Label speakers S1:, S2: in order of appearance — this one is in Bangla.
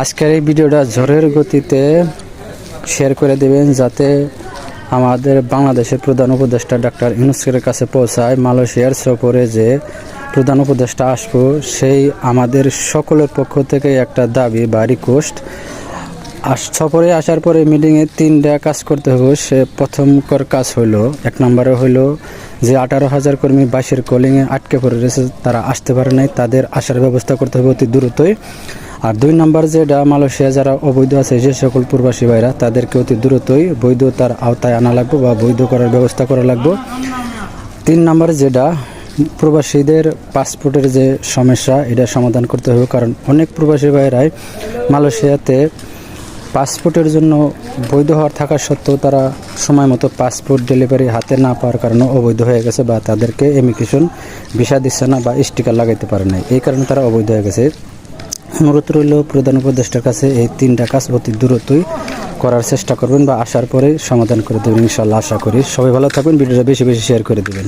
S1: আজকের এই ভিডিওটা ঝড়ের গতিতে শেয়ার করে দেবেন যাতে আমাদের বাংলাদেশের প্রধান উপদেষ্টা ডাক্তার ইউনূসের কাছে পৌঁছায়। মালয়েশিয়ার সফরে যে প্রধান উপদেষ্টা আসবো সেই আমাদের সকলের পক্ষ থেকে একটা দাবি বা রিকোয়েস্ট। সফরে আসার পরে মিটিংয়ে 3টা কাজ করতে হবে। সে প্রথমকর কাজ হলো, 1 নম্বরে হলো যে 18,000 কর্মী 22-এর কলিংয়ে আটকে পড়ে রয়েছে, তারা আসতে পারে নাই, তাদের আসার ব্যবস্থা করতে হবে অতি দ্রুতই। আর 2 নম্বর যেটা, মালয়েশিয়া যারা অবৈধ আছে যে সকল প্রবাসী ভাইরা তাদেরকে অতি দ্রুতই বৈধতার আওতায় আনা লাগবে বা বৈধ করার ব্যবস্থা করা লাগবে। 3 নম্বর যেটা, প্রবাসীদের পাসপোর্টের যে সমস্যা এটা সমাধান করতে হবে, কারণ অনেক প্রবাসী ভাইরাই মালয়েশিয়াতে পাসপোর্টের জন্য বৈধ হওয়ার থাকা সত্ত্বেও তারা সময় মতো পাসপোর্ট ডেলিভারি হাতে না পাওয়ার কারণে অবৈধ হয়ে গেছে বা তাদেরকে ইমিগ্রেশন ভিসা দিচ্ছে না বা স্টিকার লাগাইতে পারে নাই, এই কারণে তারা অবৈধ হয়ে গেছে। অনুরোধ রইল প্রধান উপদেষ্টার কাছে এই 3টা কাজ অতি দ্রুতই করার চেষ্টা করবেন বা আসার পরে সমাধান করে দেবেন ইনশাআল্লাহ। আশা করি সবাই ভালো থাকবেন, ভিডিওটা বেশি বেশি শেয়ার করে দেবেন।